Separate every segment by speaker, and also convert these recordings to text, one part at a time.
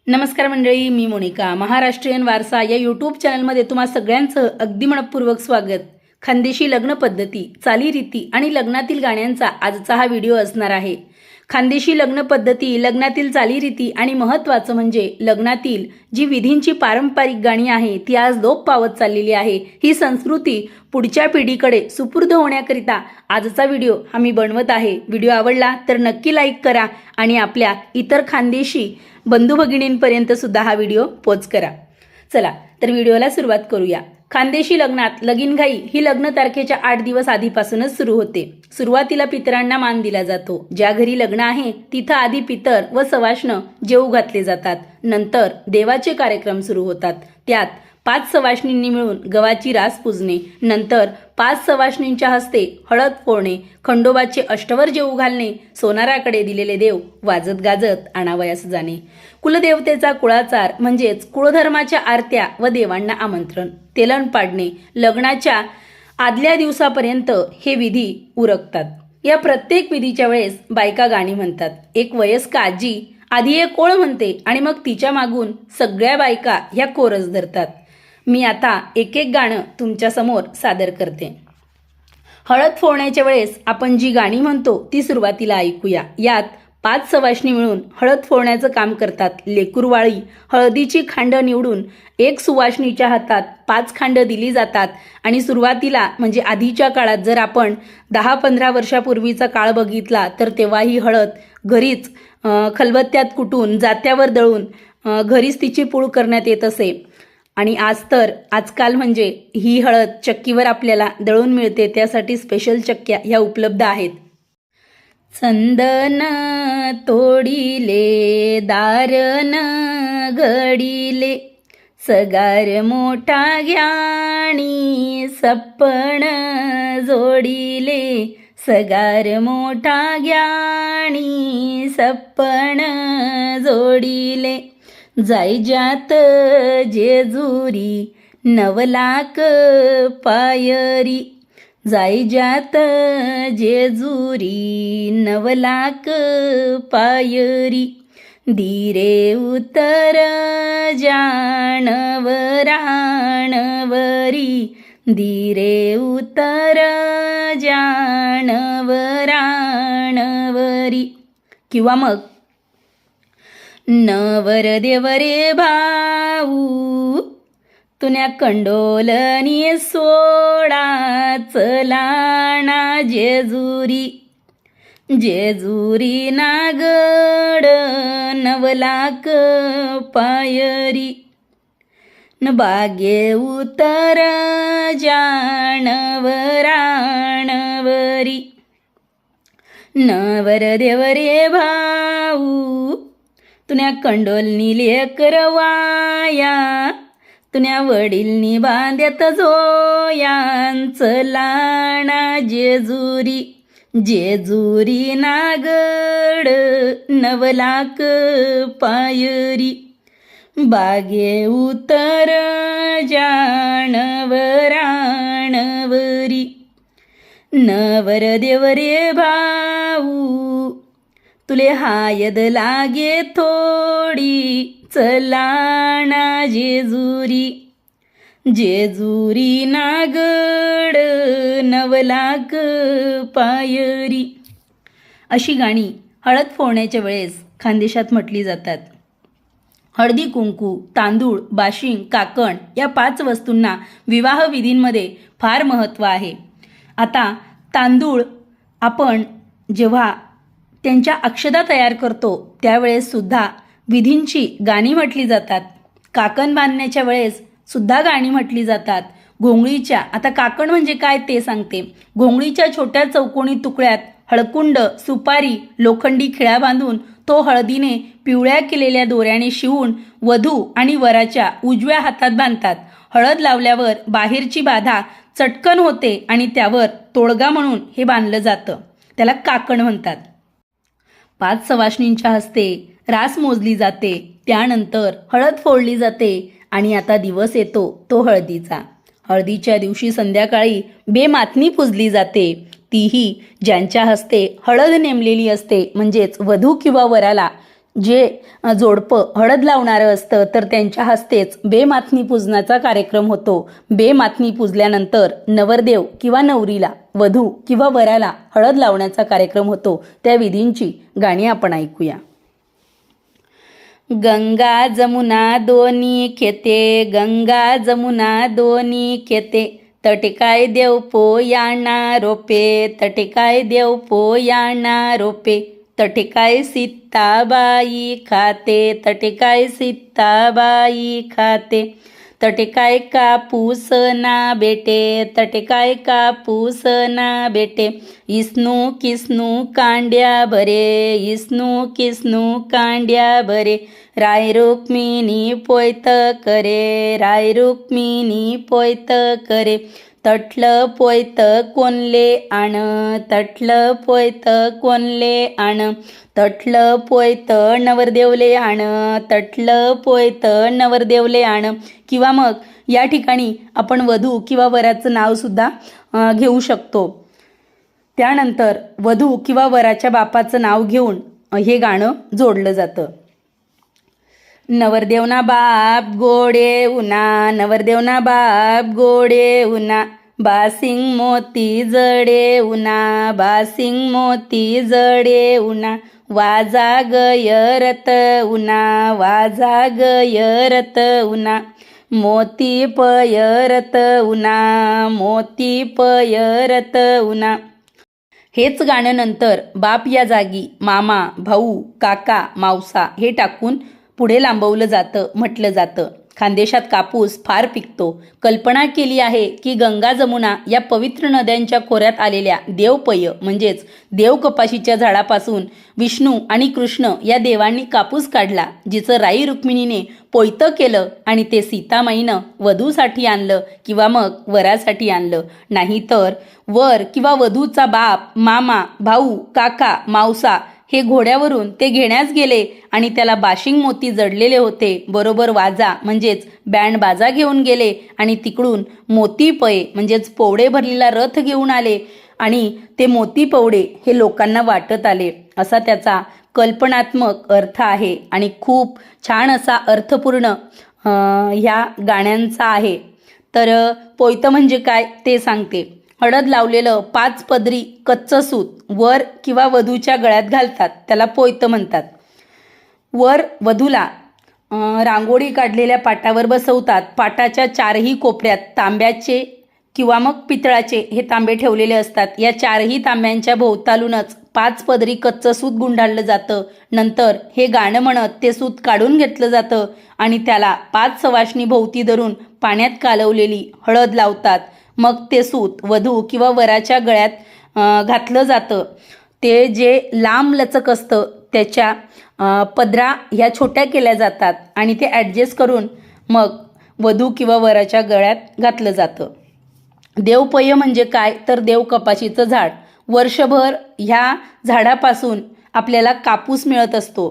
Speaker 1: नमस्कार मंडळी, मी मोनिका. महाराष्ट्रीयन वारसा या यूट्यूब चॅनलमध्ये तुम्हा सगळ्यांचं अगदी मनपूर्वक स्वागत. खानदेशी लग्न पद्धती, चालीरीती आणि लग्नातील गाण्यांचा आजचा हा व्हिडिओ असणार आहे. खानदेशी लग्न पद्धती, लग्नातील चालीरीती आणि महत्त्वाचं म्हणजे लग्नातील जी विधींची पारंपरिक गाणी आहे ती आज लोप पावत चाललेली आहे. ही संस्कृती पुढच्या पिढीकडे सुपूर्द होण्याकरिता आजचा व्हिडिओ आम्ही बनवत आहे. व्हिडिओ आवडला तर नक्की लाईक करा आणि आपल्या इतर खानदेशी बंधू भगिनींपर्यंत सुद्धा हा व्हिडिओ पोच करा. चला तर व्हिडिओला सुरुवात करूया. खानदेशी लग्नात लगीनघाई ही लग्न तारखेच्या 8 दिवस आधीपासूनच सुरू होते. सुरुवातीला पितरांना मान दिला जातो. ज्या घरी लग्न आहे तिथं आधी पितर व सवाष्ण जेवू घातले जातात. नंतर देवाचे कार्यक्रम सुरू होतात. त्यात 5 सवाष्णींनी मिळून गव्हाची रास पूजणे, नंतर 5 सवाष्णींच्या हस्ते हळद फोडणे, खंडोबाचे अष्टवर जेवू घालणे, सोनाराकडे दिलेले देव वाजत गाजत आणावयास जाणे, कुलदेवतेचा कुळाचार म्हणजेच कुळधर्माच्या आरत्या व देवांना आमंत्रण, तेलन पाडणे, लग्नाच्या आदल्या दिवसापर्यंत हे विधी उरकतात. या प्रत्येक विधीच्या वेळेस बायका गाणी म्हणतात. एक वयस्क आजी आधी एक ओळ म्हणते आणि मग तिच्या मागून सगळ्या बायका ह्या कोरस धरतात. मी आता एक एक गाणं तुमच्या समोर सादर करते. हळद फोडण्याच्या वेळेस आपण जी गाणी म्हणतो ती सुरुवातीला ऐकूया. यात 5 सवाष्णी मिळून हळद फोडण्याचं काम करतात. लेकुरवाळी हळदीची खांड निवडून एक सुवाष्णीच्या हातात 5 खांड दिली जातात आणि सुरुवातीला म्हणजे आधीच्या काळात जर आपण 10-15 वर्षापूर्वीचा काळ बघितला तर तेव्हा ही हळद घरीच खलबत्त्यात कुटून जात्यावर दळून घरीच तिची पूळ करण्यात येत असे. आणि आजकाल म्हणजे ही हळद चक्कीवर आपल्याला दळून मिळते. त्यासाठी स्पेशल चक्क्या ह्या उपलब्ध आहेत. चंदन तोडिले दारन घडिले, सगार मोठा ज्ञानी सप्पण जोडिले, सगार मोठा ज्ञानी सप्पण जोडिले, जायजात जेजुरी 9 लाख पायरी, जायजात जेजुरी 9 लाख पायरी, धीरे उतर जानवराणवरी, धीरे उतर जानवराणवरी. किंवा मग नवर देवरे भाऊ तुन्या कंडोलनी सोडा, चलाणा जेजुरी, जेजुरी नागड 9 लाख पायरी, न बागे उतर जानवराणवरी. नवर देवरे भाऊ तुन्या कंडोलनी लेकरवाया, तुन्या वडीलनी बांध्यात जोयान, चलाणा जेजुरी, जेजुरी नागड 9 लाख पायरी, बागे उतर जानवराणवरी. नवर देवरे भाऊ तुले हायद लागे थोडी, चलाणा जेजुरी, जेजुरी नागड 9 लाख पायरी. अशी गाणी हळद फोडण्याच्या वेळेस खानदेशात म्हटली जातात. हळदी कुंकू, तांदूळ, बाशिंग, काकण या 5 वस्तूंना विवाह विधींमध्ये फार महत्त्व आहे. आता तांदूळ आपण जेव्हा त्यांच्या अक्षदा तयार करतो त्यावेळेस सुद्धा विधींची गाणी म्हटली जातात. काकण बांधण्याच्या वेळेस सुद्धा गाणी म्हटली जातात. घोंगळीच्या, आता काकण म्हणजे काय ते सांगते. घोंगळीच्या छोट्या चौकोनी तुकड्यात हळकुंड, सुपारी, लोखंडी खिळा बांधून तो हळदीने पिवळ्या केलेल्या दोऱ्याने शिवून वधू आणि वराच्या उजव्या हातात बांधतात. हळद लावल्यावर बाहेरची बाधा चटकन होते आणि त्यावर तोडगा म्हणून हे बांधलं जातं. त्याला काकण म्हणतात. 5 सवाष्णींच्या हस्ते रास मोजली जाते. त्यानंतर हळद फोडली जाते आणि आता दिवस येतो तो हळदीचा. हळदीच्या दिवशी संध्याकाळी बेमातनी पुजली जाते. तीही ज्यांच्या हस्ते हळद नेमलेली असते, म्हणजेच वधू किंवा वराला जे जोडपं हळद लावणारं असतं तर त्यांच्या हस्तेच बेमाथनी पूजनाचा कार्यक्रम होतो. बेमाथनी पूजल्यानंतर नवरदेव किंवा नवरीला, वधू किंवा वराला हळद लावण्याचा कार्यक्रम होतो. त्या विधींची गाणी आपण ऐकूया. गंगा जमुना दोन्ही खेते, गंगा जमुना दोन्ही खेते, तटकाय देव पोयाणा रोपे, तटकाय देव पोयाणा रोपे, तटकाय सीताबाई खाते, तटकाय सीताबाई खाते, तटकाय कापूस ना बेटे, तटकाय कापूस ना बेटे, इसनू किसनू कांड्या भरे, इसनू किसनू कांड्या भरे, राय रुक्मिणी पोयत करे, राय रुक्मिणी पोयत करे, तटलं पोयत कोणले आण, तटलं पोयत कोणले आण, तटलं पोयत नवरदेवले आण, तटलं पोयत नवरदेवले आण. किंवा मग या ठिकाणी आपण वधू किंवा वराचं नावसुद्धा घेऊ शकतो. त्यानंतर वधू किंवा वराच्या बापाचं नाव घेऊन हे गाणं जोडलं जातं. नवरदेवना बाप गोडे उना, नवरदेवना बाप गोडे उना, बासिंग मोती जडे उना, बासिंग मोती जडे उना, वाजा गयरत उना, वाजा गयरत उना, मोती पयरत उना, मोती पयरत उना. हेच गाणं नंतर बाप या जागी मामा, भाऊ, काका, मावसा हे टाकून पुढे लांबवलं जातं, म्हटलं जातं. खानदेशात कापूस फार पिकतो. कल्पना केली आहे की गंगा जमुना या पवित्र नद्यांच्या खोऱ्यात आलेल्या देवपय म्हणजेच देवकपाशीच्या झाडापासून विष्णू आणि कृष्ण या देवांनी कापूस काढला, जिचं राई रुक्मिणीने पोयतं केलं आणि ते सीतामाईनं वधूसाठी आणलं किंवा मग वरासाठी आणलं. नाहीतर वर किंवा वधूचा बाप, मामा, भाऊ, काका, मावसा हे घोड्यावरून ते घेण्यास गेले आणि त्याला बाशिंग मोती जडलेले होते, बरोबर वाजा म्हणजेच बँड बाजा घेऊन गेले आणि तिकडून मोती पये म्हणजेच पोवडे भरलेला रथ घेऊन आले आणि ते मोती पवडे हे लोकांना वाटत आले. असा त्याचा कल्पनात्मक अर्थ आहे आणि खूप छान असा अर्थपूर्ण ह्या गाण्यांचा आहे. तर पोयतं म्हणजे काय ते सांगते. हळद लावलेलं 5 पदरी कच्चं सूत वर किंवा वधूच्या गळ्यात घालतात, त्याला पोयतं म्हणतात. वर वधूला रांगोळी काढलेल्या पाटावर बसवतात. पाटाच्या 4ही कोपऱ्यात तांब्याचे किंवा मग पितळाचे हे तांबे ठेवलेले असतात. या 4ही तांब्यांच्या भोवतालूनच 5 पदरी कच्चं सूत गुंडाळलं जातं. नंतर हे गाणं म्हणत ते सूत काढून घेतलं जातं आणि त्याला 5 सवाष्णी भोवती धरून पाण्यात कालवलेली हळद लावतात. मग ते सूत वधू किंवा वराच्या गळ्यात घातलं जातं. ते जे लांब लचक असतं त्याच्या पदरा ह्या छोट्या केल्या जातात आणि ते ॲडजस्ट करून मग वधू किंवा वराच्या गळ्यात घातलं जातं. देवपय म्हणजे काय तर देवकपाशीचं झाड. वर्षभर ह्या झाडापासून आपल्याला कापूस मिळत असतो.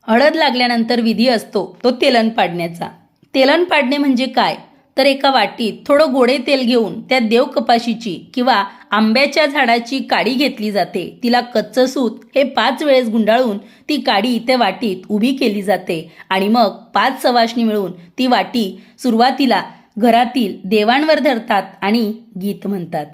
Speaker 1: हळद लागल्यानंतर विधी असतो तो तेलन पाडण्याचा. तेलन पाडणे म्हणजे काय तर एका वाटीत थोडं गोडे तेल घेऊन त्यात देवकपाशीची किंवा आंब्याच्या झाडाची काडी घेतली जाते. तिला कच्चं सूत हे 5 वेळेस गुंडाळून ती काडी त्या वाटीत उभी केली जाते आणि मग 5 सवाष्णी मिळून ती वाटी सुरुवातीला घरातील देवांवर धरतात आणि गीत म्हणतात.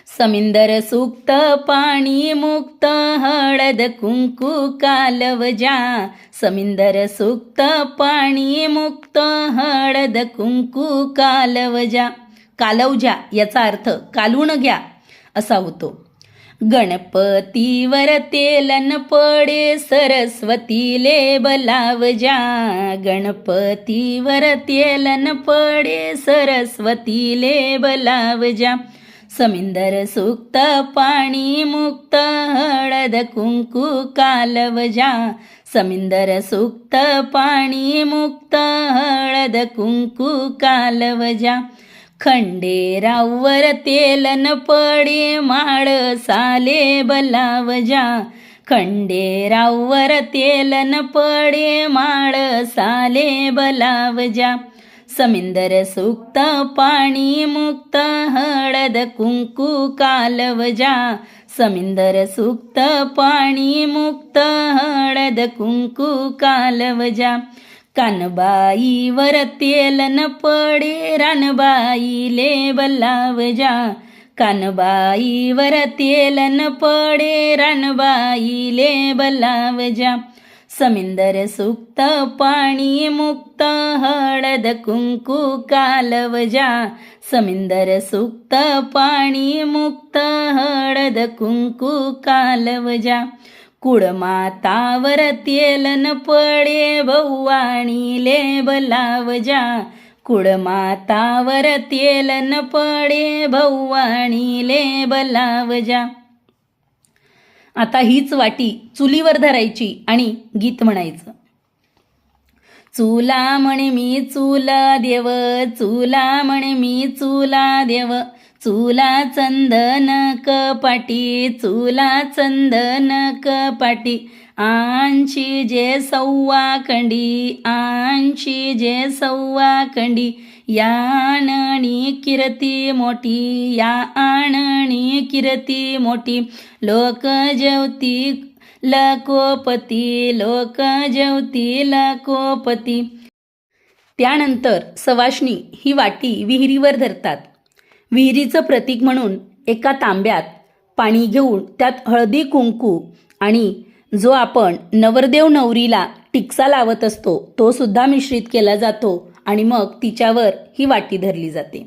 Speaker 1: समिंदर सुक्त पाणी मुक्त हळद कुंकू कालवजा, समिंदर सुक्त पाणी मुक्त हळद कुंकू कालवजा. कालवजा याचा अर्थ कालवून घ्या असा होतो. गणपतीवर तेलन पडे सरस्वतीले बलावजा, गणपतीवर तेलन पडे सरस्वतीले बलावजा. समिंदर सुक्त पाणी मुक्त हळद कुंकू कालवजा, समिंदर सुक्त पाणी मुक्त हळद कुंकू कालवजा. खंडेरावर तेलन पडे माळ साले बलावजा, खंडेरावर तेलन पडे माळ साले बलावजा. समिंदर सुक्त पाणी मुक्त हळद कुंकू कालवजा, समिंदर सुक्त पाणी मुक्त हळद कुंकू कालवजा कानबाईवर तेल न पडे रानबाईले बल्लावजा कानबाईवर तेल न पडे रानबाईले बल्लावजा समिंदर सुक्त पाणी मुक्त हळद कुंकू कालवजा समिंदर सुक्त पाणी मुक्त हळद कुंकू कालवजा कुळमातावर तेल न पडे भवानीले बलावजा कुळमातावर तेल न पडे भवानीले बलावजा. आता हीच वाटी चुलीवर धरायची आणि गीत म्हणायचं. चुला म्हणे मी चुला देव चुला म्हणे मी चुला देव चुला चंदन कपाटी चुला चंदन कपाटी आणशी जे सव्वा खंडी आणशी जे सव्वा खंडी या आणणी कीर्ती मोठी या आणणी कीर्ती मोठी लोक जेवती लकोपती लोक जेवती लकोपती. त्यानंतर सवाष्णी ही वाटी विहिरीवर धरतात. विहिरीचं प्रतीक म्हणून एका तांब्यात पाणी घेऊन त्यात हळदी कुंकू आणि जो आपण नवरदेव नवरीला टिक्सा लावत असतो तो सुद्धा मिश्रित केला जातो आणि मग तिच्यावर ही वाटी धरली जाते.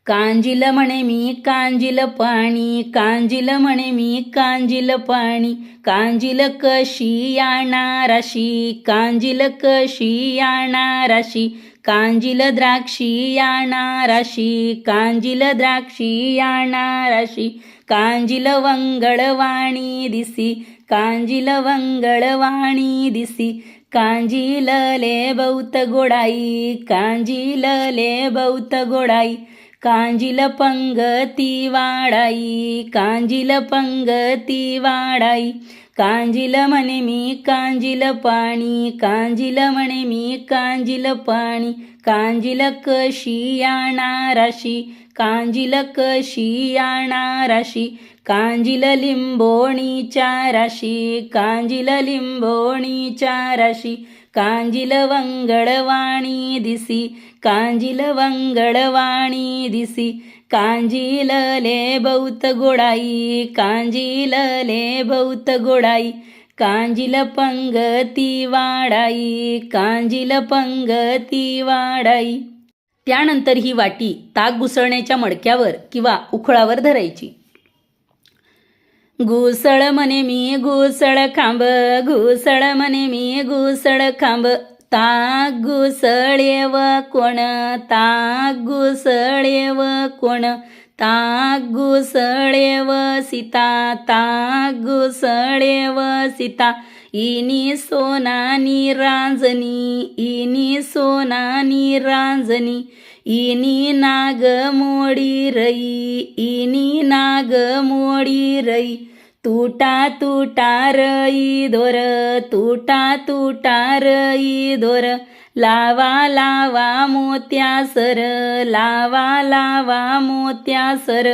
Speaker 1: कांजिल म्हणे मी कांजिल पाणी कांजिल म्हणे मी कांजिल पाणी कांजिल कशी याणाराशी कांजिल कशी याणाराशी कांजिल द्राक्षी याणाराशी कांजिल द्राक्षी याणाराशी कांजिल वंगळवाणी दिसी कांजिल वंगळवाणी दिसी कांजिलले बहुत गोडाई कांजिलले बहुत गोडाई कांजिल पंगती वाडाई कांजिल पंगती वाडाई कांजिल म्हणे मी कांजिल पाणी कांजिल म्हणे मी कांजिल पाणी कांजिल कशी याणाराशी कांजिल कशी याणाराशी कांजिल लिंबोणीच्या राशी कांजिल लिंबोणीच्या राशी कांजिल वंगळवाणी दिसी कांजिल वंगळवाणी दिसी कांजिलले बहुत गोडाई कांजिलले बहुत गोडाई कांजिल पंगती वाडाई कांजिल पंगती वाडाई. त्यानंतर ही वाटी ताक घुसळण्याच्या मडक्यावर किंवा उखळावर धरायची. घुसळ म्हणे मी घुसळ खांब घुसळ म्हणे मी घुसळ खांब ताक घुसळेव कोण ताक घुसळेव कोण ताक घुसळेव सीता ताक घुसळेव सीता इनी सोनानी रांजणी इनी सोनानी रांजणी इनी नाग मोडी रई इनी नाग मोडी रई तुटा तुटा रई दोर तुटा तुटा रई दोर लावा लावा मोत्यासर लावा लावा मोत्यासर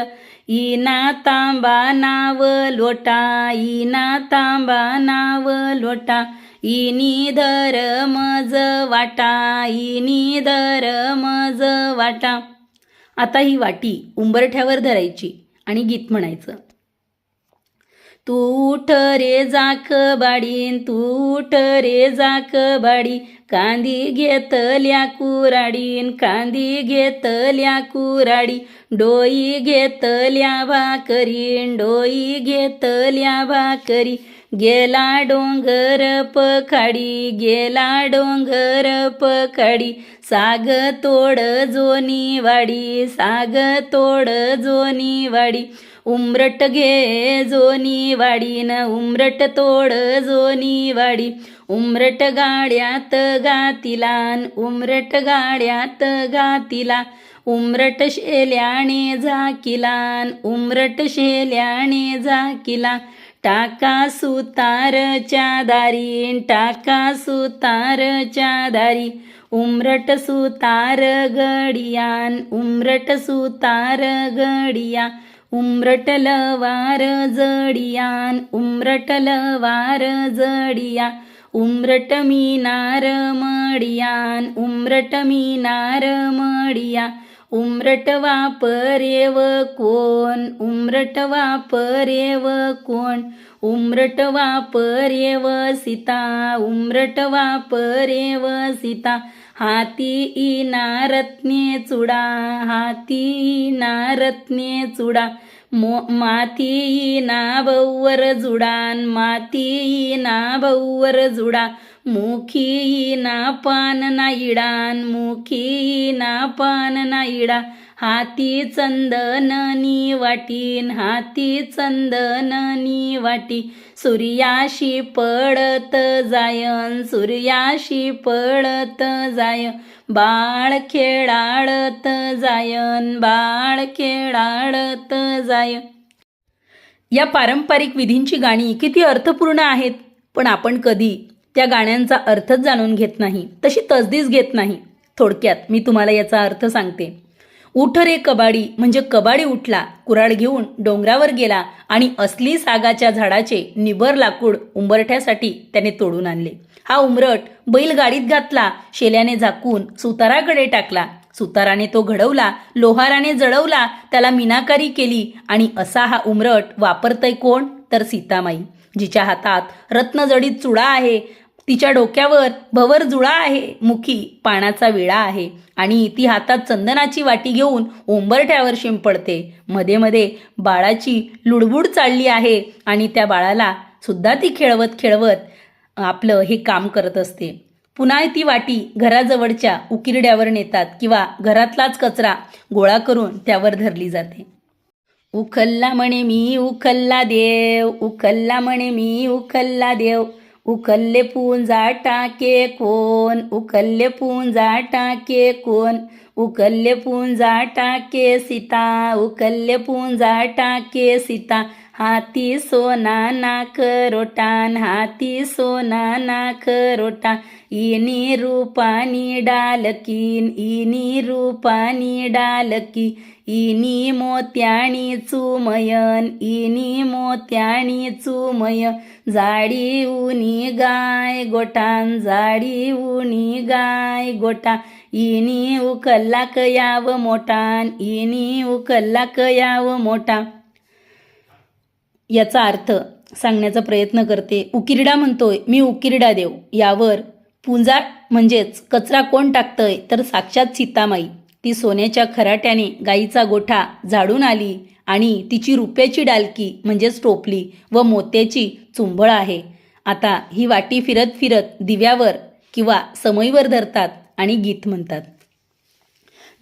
Speaker 1: इना तांबा नाव लोटा इना तांबा नाव लोटा इनी धर मज वाटा इनी धर मज वाटा. आता ही वाटी उंबरठ्यावर धरायची आणि गीत म्हणायचं. तू उठ रे जाक बाडीन तू उठ रे जाक बाडी कांदी घेतल्या कुराडीन कांदी घेतल्या कुराडी डोई घेतल्या भाकरीन डोई घेतल्या भाकरी गेला डोंगर पखाडी गेला डोंगर पखाडी साग तोड जोनी वाडी साग तोड जोनी वाडी उमरट घे जोनी वाडीन उमरट तोड जोनी वाडी उमरट गाड्यात गातिलान उमरट गाड्यात गातिला उमरट शेल्याने झाकिलान उमरट शेल्याने झाकिला टाका सुतारच्या दारीन टाका सुतारच्या दारी उमरट सुतार गडियान उमरट सुतार गडिया उमरटल वार जडियान उमरटल वार जडिया उमरट मीनार मडियान उमरट मीनार मडिया उमरट वापरेव कोण उमरट वापरेव कोण उमरट वापरेव सीता उमरट वापरेव सीता हाती इना रत्ने चुडा हाती इना रत्ने चुडा माती इना बौवर जुडान माती इना बौवर जुडा मुखी इना पान नाईडान मुखी इना पान नाईडा हाती चंदननी वाटीन हाती चंदननी वाटी सूर्याशी पडत जायन सूर्याशी पडत जाय बाळ खेळाडत जायन बाळ खेळाडत जाय. या पारंपरिक विधींची गाणी किती अर्थपूर्ण आहेत, पण आपण कधी त्या गाण्यांचा अर्थच जाणून घेत नाही, तशी तसदीच घेत नाही. थोडक्यात मी तुम्हाला याचा अर्थ सांगते. उठ रे कबाडी म्हणजे कबाडी उठला, कुऱ्हाड घेऊन डोंगरावर गेला आणि असली सागाच्या झाडाचे निबर लाकूड उंबरठ्यासाठी त्याने तोडून आणले. हा उंबरठ बैलगाडीत घातला, शेल्याने झाकून सुताराकडे टाकला. सुताराने तो घडवला, लोहाराने जळवला, त्याला मीनाकारी केली आणि असा हा उंबरठ वापरतय कोण, तर सीतामाई, जिच्या हातात रत्नजडीत चुडा आहे, तिच्या डोक्यावर भवर जुळा आहे, मुखी पानाचा विळा आहे आणि ती हातात चंदनाची वाटी घेऊन उंबरठ्यावर शिंपडते. मध्ये मध्ये बाळाची लुडबुड चालली आहे आणि त्या बाळाला सुद्धा ती खेळवत खेळवत आपलं हे काम करत असते. पुन्हा ती वाटी घराजवळच्या उकिरड्यावर नेतात किंवा घरातलाच कचरा गोळा करून त्यावर धरली जाते. उखल्ला म्हणे मी उखल्ला देव उखल्ला म्हणे मी उखल्ला देव उखल्ले पुंजा टाके कोण उखल्ले पुंजा टाके कोण उखल्ले पुंजा टाके सीता उखल्ले पुंजा टाके सीता हाती सोना नाक रोटान हाती सोना नाक रोटा इनी रूपानी डालकीन इनी रूपानी डालकी इनी मोत्याणी चुमयन इनी मोत्याणी चुमय जाडी उनी गाय गोटान जाडी उनी गाय गोटा इनी उकल्ला कयाव मोठान इनी उकल्ला कयाव मोठा. याचा अर्थ सांगण्याचा प्रयत्न करते. उकिरडा म्हणतोय मी उकिरडा देव. यावर पुंजा म्हणजेच कचरा कोण टाकतंय, तर साक्षात सीतामाई. ती सोन्याच्या खराट्याने गाईचा गोठा झाडून आली आणि तिची रुपयाची डालकी म्हणजेच टोपली व मोत्याची चुंबळ आहे. आता ही वाटी फिरत फिरत दिव्यावर किंवा समईवर धरतात आणि गीत म्हणतात.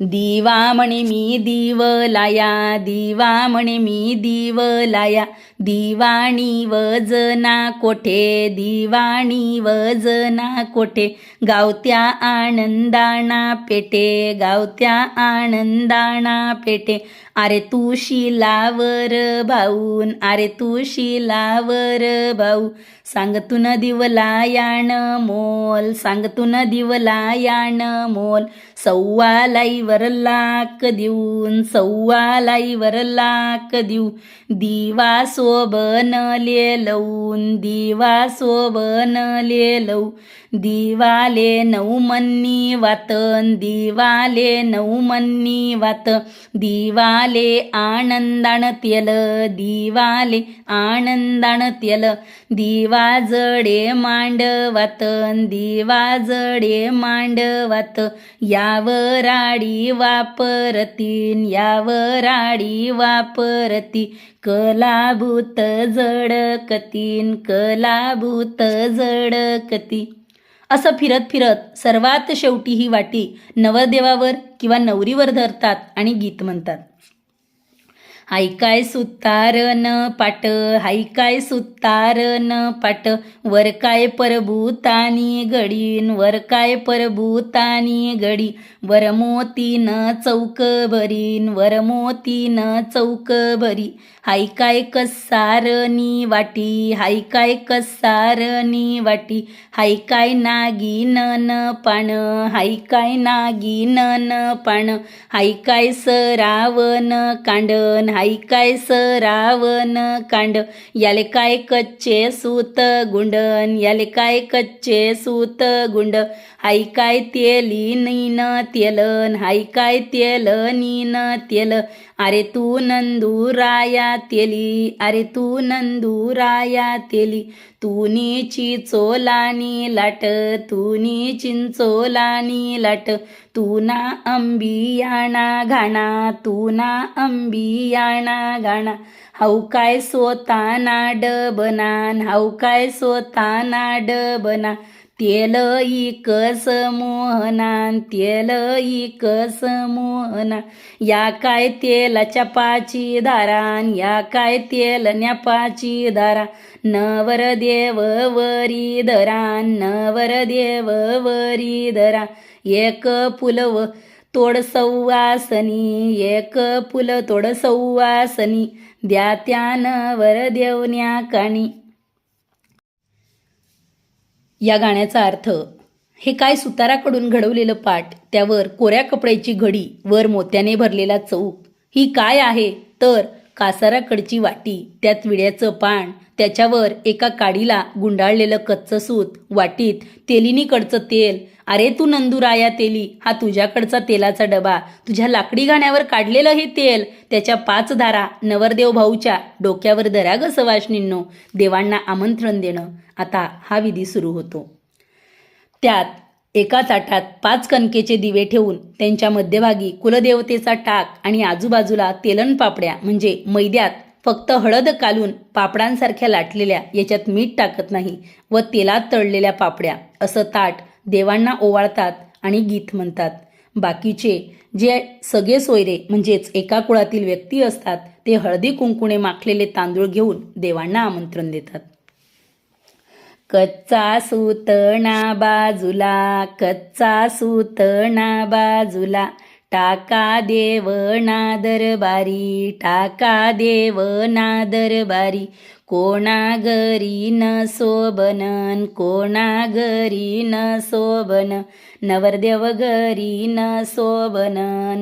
Speaker 1: दिवा म्हणे मी दिव लाया दिवा म्हणे मी दिव लाया दिवाणी वजना कोठे दिवाणी वजना कोठे गावत्या आनंदाना पेटे गावत्या आनंदाना पेटे अरे तू शिलावर भाऊन अरे तू शिलावर भाऊ सांगतून दिवला याण मोल सांगतून दिवला याण मोल सव्वा लाईवर लाख देऊन सव्वा लाईवर लाख देऊ दिवा सोबन लवून दिवा सोबन लवू दिवाले नऊ मन्नी वातन दिवाले नऊ मन्नी वात दिवाले आनंदान तेल दिवाले आनंदान तेल दिवा जडे मांडवातन दिवा जडे मांडवात यावर आडी वापरतीन यावर आडी वापरती कलाभूत जडकतीन कलाभूत जडकती. असं फिरत फिरत सर्वात शेवटी ही वाटी नवरदेवावर किंवा नवरीवर धरतात आणि गीत म्हणतात. हाय काय सुतारन पाट हाय काय सुतारन पाट वर काय परभूतानी घडीन वर काय परभूतानी घडी वर मोतीन चौक भरीन वर मोतीन चौक भरी हाय काय कसारनी वाटी हाय काय कसारनी वाटी हाय काय नागिनन पाण हाय काय नागिनन पाण हाय काय सरावन कांडन हाई काय सरावन कांड, याले काय कच्चे सूत गुंडन, याले काय कच्चे सूत गुंड, हाई काय तेली नीन तेलन, हाई काय तेल नीन तेल, अरे तू नंदुराया तेली, अरे तू नंदुराया तेली, तूनी चिंचोलानी लाट, तूनी चिंचोलानी लाट, तू ना अंबियाणा घाणा, तू ना अंबियाणा घाणा, हाऊ काय सोताना डबनान, हाऊ काय सोताना डबना, तेल इकस मोहनान, तेल इकस मोहना, या काय तेलाच्या पाची दारान, या काय तेलन्या पाची दारा, नवरदेव वरी धरान, नवरदेव वरी धरा, एक फुलव तोड सव्वासनी, एक फुल तोड सव्वासनी, द्या त्या नवरदेवन्या कानी. या गाण्याचा अर्थ, हे काय सुताराकडून घडवलेलं पाट, त्यावर कोऱ्या कपड्याची घडी, वर मोत्याने भरलेला चौक, ही काय आहे तर कासाराकडची वाटी, त्यात विड्याचं पान, त्याच्यावर एका काडीला गुंडाळलेलं कच्चं सूत, वाटीत तेलिनीकडचं तेल, अरे तू नंदुराया तेली, हा तुझ्याकडचा तेलाचा डबा, तुझ्या लाकडी घाण्यावर काढलेलं हे तेल, त्याच्या 5 धारा, नवरदेव भाऊच्या डोक्यावर धरा ग सवाष्णींनो, देवांना आमंत्रण देणं. आता हा विधी सुरू होतो. त्यात एका ताटात 5 कणकेचे दिवे ठेवून त्यांच्या मध्यभागी कुलदेवतेचा टाक आणि आजूबाजूला तेलन पापड्या म्हणजे मैद्यात फक्त हळद कालून पापडांसारख्या लाटलेल्या, याच्यात मीठ टाकत नाही, व तेलात तळलेल्या पापड्या, असं ताट देवांना ओवाळतात आणि गीत म्हणतात. बाकीचे जे सगळे सोयरे म्हणजेच एका कुळातील व्यक्ती असतात ते हळदी कुंकुने माखलेले तांदूळ घेऊन देवांना आमंत्रण देतात. कच्चा सूतना बाजूला, कच्चा सूतना बाजूला, टाका देवना दरबारी, टाका देवना दरबारी, कोणा घरी न शोभन, कोणा घरी न शोभन, नवरदेव घरी न शोभन,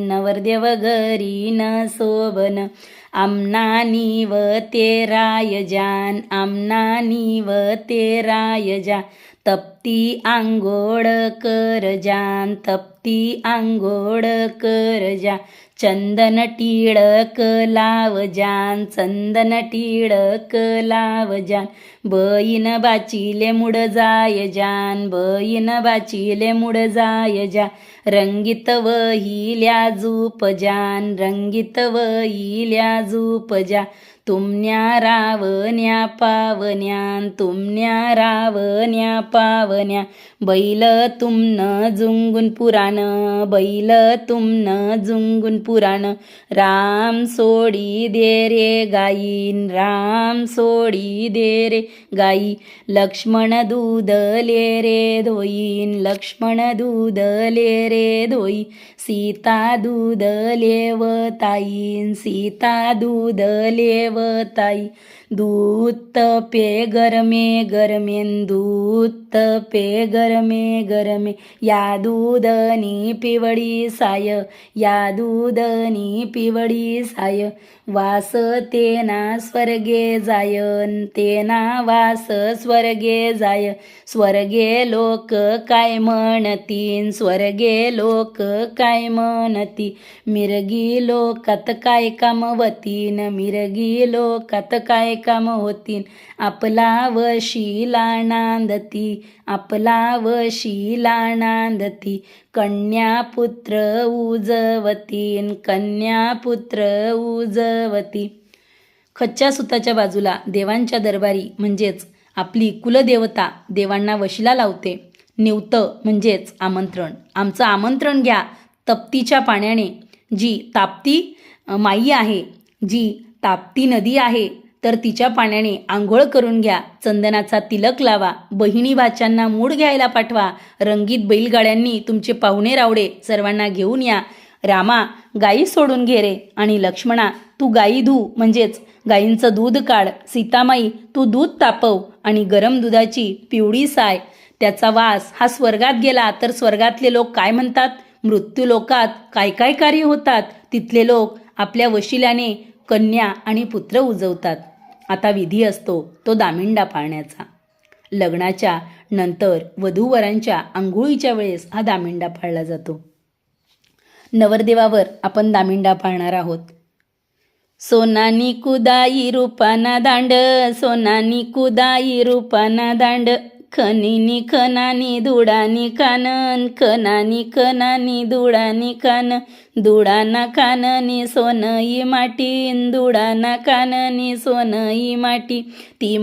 Speaker 1: नवरदेव घरी न शोभन, आमनानी व ते रायजान, आमनानी व ते रायजान, तप्ती आंघोळ कर जान, तप्ती आंघोळ कर जा, चंदन टिळक लाव जान, चंदन टिळक लाव जान, बहीण बाचीले मुड जाय जान, बहीण बाचीले मुड जाय जा, रंगीत वहिल्या झूप जान, रंगीत वहिल्या झूप जा, तुमन्या रावण्या पावन्यान, तुमन्या रावण्या पावन्या, बैल तुमन जुंगून पुराण, बैल तुमन जुंगून पुराण, राम सोडी दे रे गाईन, राम सोडी दे रे गाई, लक्ष्मण दूधले रे धोईन, लक्ष्मण दूधले रे धोई, सीता दूधले व ताईन, सीता दूधले व ताई, दूध तपे गरमे गरमेन, दूध तपे गरमे गरमे, या दूधनी पिवळी साय, या दूधनी पिवळी साय, वास तेना स्वर्गे जायन, तेना वास स्वर्गे जाय, स्वर्गे लोक काय म्हणतीन, स्वर्गे लोक काय म्हणती, मिरगी लोकात काय कामवतीन, मिरगी लोकात काय काम होतीन, आपला वशीला नांदती, आपला वशीला नांदती, कन्यापुत्र उजवतीन, कन्यापुत्र उजवती. कच्च्या सुताच्या बाजूला देवांच्या दरबारी म्हणजेच आपली कुलदेवता देवांना वशीला लावते. निवतं म्हणजेच आमंत्रण, आमचं आमंत्रण घ्या तप्तीच्या पाण्याने, जी ताप्ती माई आहे, जी ताप्ती नदी आहे, तर तिच्या पाण्याने आंघोळ करून घ्या, चंदनाचा तिलक लावा, बहिणी भाच्यांना मूड घ्यायला पाठवा, रंगीत बैलगाड्यांनी तुमचे पाहुणे रावडे सर्वांना घेऊन या, रामा गाई सोडून घे रे, आणि लक्ष्मणा तू गाई धू म्हणजेच गाईंचं दूध काढ, सीतामाई तू दूध तापव आणि गरम दुधाची पिवळी साय, त्याचा वास हा स्वर्गात गेला तर स्वर्गातले लोक काय म्हणतात, मृत्यू लोकात काय काय कार्य होतात, तिथले लोक आपल्या वशिल्याने कन्या आणि पुत्र उजवतात. आता विधी असतो तो दामिंडा पाळण्याचा. लग्नाच्या नंतर वधूवरांच्या आंघोळीच्या वेळेस हा दामिंडा पाळला जातो. नवरदेवावर आपण दामिंडा पाळणार आहोत. सोनानी कुदाई रूपाना दांड, सोनानी कुदाई रूपाना दांड, खनीनी खनानी दुडानी कानन, खनानी खनानी दुडानी कान, दुडाना काननी सोनई माटी, दुडाना काननी सोनई माटी, ती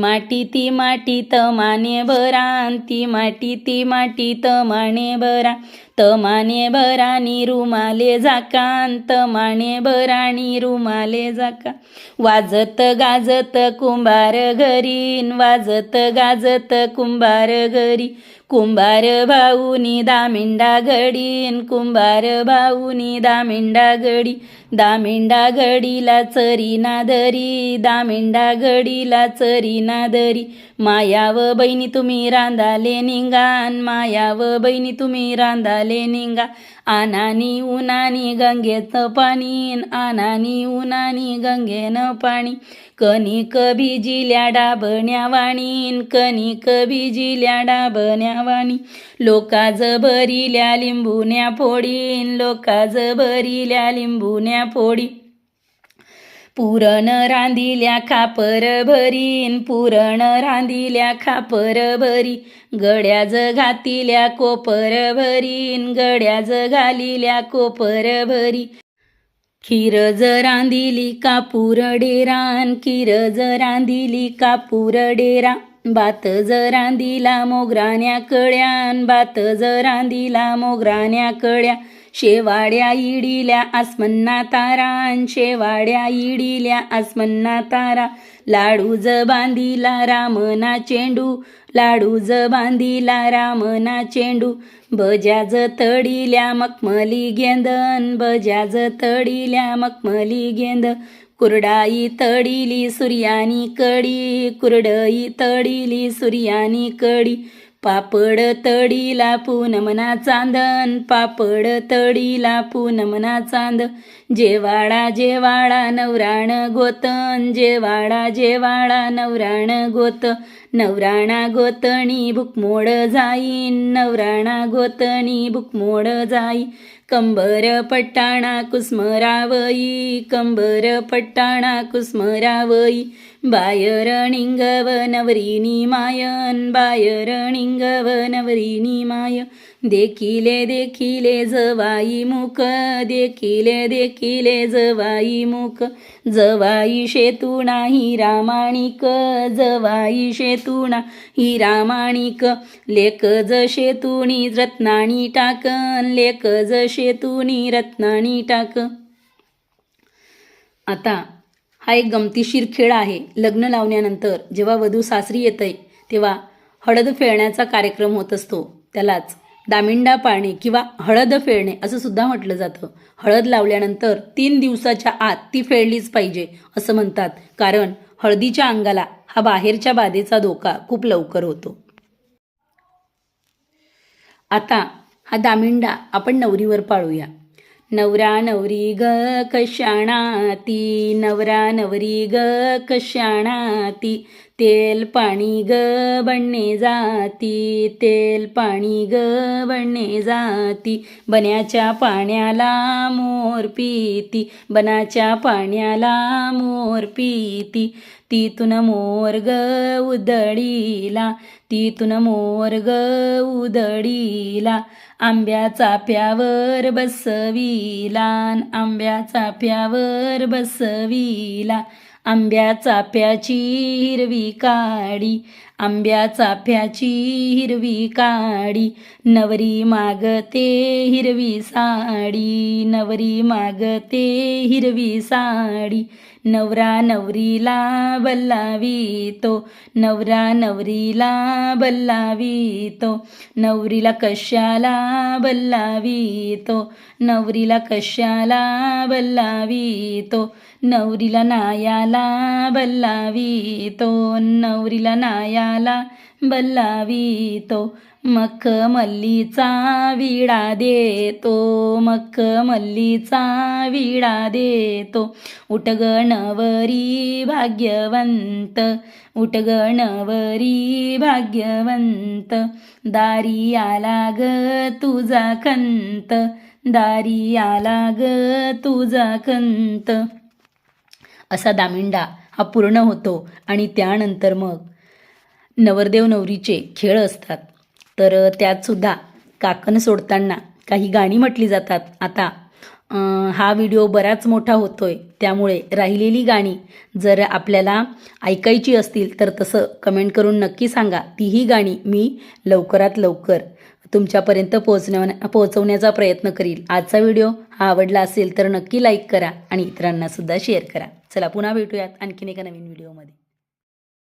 Speaker 1: माटी तमाने भरान, ती माटी तमाने भरा, तमाने भरानी रुमाले झाकान, तमाने भरानी रुमाले झाका, वाजत गाजत कुंभार घरीन, वाजत गाजत कुंभार घरी, कुंभार भाऊनी दामिंडा घडीन, कुंभार भाऊनी दामिंडा घडी, दामिंडा घडीला चरीना धरी, दामिंडा घडीला चरीना धरी, माया व बहिणी तुम्ही रांधाले निघान, माया व बहिणी तुम्ही रांधाले निघा, आनानी उनानी गंगेचं पाणी, आनानी उनानी गंगेनं पाणी, कणिक भिजिल्या डाबण्या वाणीन, कणिक भिजिल्या डाबण्या वाणी, लोकाज भरिल्या लिंबुन्या फोडीन, लोकाज भरिल्या लिंबुन्या फोडी, पुरण रांधिल्या खापर भरीन, पुरण रांधिल्या खापर भरी, गड्याज घातिल्या कोपर भरीन, गड्याज घालिल्या कोपर भरी, खीर रांधिली कापूर डेरान, खीर रांधिली कापूर डेरा, भात रांधिला मोगराण्या कळ्यान, भात रांधिला मोगराण्या कळ्या, शेवाड्या इडिल्या आसमन्ना तारान, शेवाड्या इडिल्या आसमन्ना तारा, लाडूज बांधिला रामना चेंडू, लाडूज बांधिला रामना चेंडू, बजाज तडिल्या मखमली गेंदन, बजाज तडिल्या मखमली गेंद, कुरडाई तडिली सूर्यानी कडी, कुरडई तडिली सूर्यानी कडी, पापड तडीला पूनमना चांदन, पापड तडीला पूनमना चांद, जेवाळा जेवाळा नवराण गोतन, जेवाळा जेवाळा नवराण गोत, नवराणा गोतणी भुकमोड जाईन, नवराणा गोतणी भुकमोड जाई, कंबर पट्टाणा कुस्मरावई, कंबर पट्टाणा कुस्मरावई, बायर निंगव नवरीनी मायन, बायर निंगव नवरीनी माय, देखिले देखिले जवाई मुख, देखिले देखिले जवाई मुख, जवाई शेतुणा हिरा माणिक, जवाई शेतुणा हिरा माणिक, लेकज शेतुणी रत्नाणी टाकन, लेकज शेतुणी रत्नाणी टाक. आता हा एक गमतीशीर खेळ आहे. लग्न लावण्यानंतर जेव्हा वधू सासरी येते तेव्हा हळद फेडण्याचा कार्यक्रम होत असतो. त्यालाच दामिंडा पाळणे किंवा हळद फेडणे असं सुद्धा म्हटलं जातं. हळद लावल्यानंतर 3 दिवसाच्या आत ती फेडलीच पाहिजे असं म्हणतात, कारण हळदीच्या अंगाला हा बाहेरच्या बाधेचा धोका खूप लवकर होतो. आता हा दामिंडा आपण नवरीवर पाळूया. नवरा नवरी ग कशाणाती, नवरा नवरी ग कशाणाती, तेल पाणी ग बनणे जाती, तेल पाणी ग बनणे जाती, बन्याच्या पाण्याला मोर पिती, बनाच्या पाण्याला मोर पिती, तिथून मोर ग उधळीला, तिथून मोर ग उधळीला, आंब्या चाफ्यावर बसविला, आंब्या चाफ्यावर बसविला, आंब्या चाफ्याची हिरवी काडी, आंब्या चाफ्याची हिरवी काडी, नवरी मागते हिरवी साडी, नवरी मागते हिरवी साडी, नवरा नवरीला बल्लावितो, नवरा नवरीला बल्लावितो, नवरीला कशाला बल्लावितो, नवरीला कशाला बल्लावितो, नवरीला नायाला बल्लावितो, नवरीला नायाला बल्लावितो, मखमल्लीचा विडा देतो, मखमल्लीचा विडा देतो. उठ ग नवरी भाग्यवंत, उठ ग नवरी भाग्यवंत. दारी आला ग तुझा खंत, दारी आला ग तुझा खंत. असा दामिंडा हा पूर्ण होतो आणि त्यानंतर मग नवरदेव नवरीचे खेळ असतात. तर त्यातसुद्धा काकण सोडताना काही गाणी म्हटली जातात. आता हा व्हिडिओ बराच मोठा होतोय, त्यामुळे राहिलेली गाणी जर आपल्याला ऐकायची असतील तर तसं कमेंट करून नक्की सांगा. तीही गाणी मी लवकरात लवकर तुमच्यापर्यंत पोहोचवण्याचा प्रयत्न करील. आजचा व्हिडिओ हा आवडला असेल तर नक्की लाईक करा आणि इतरांनासुद्धा शेअर करा. चला पुन्हा भेटूयात आणखीन एका नवीन व्हिडिओमध्ये.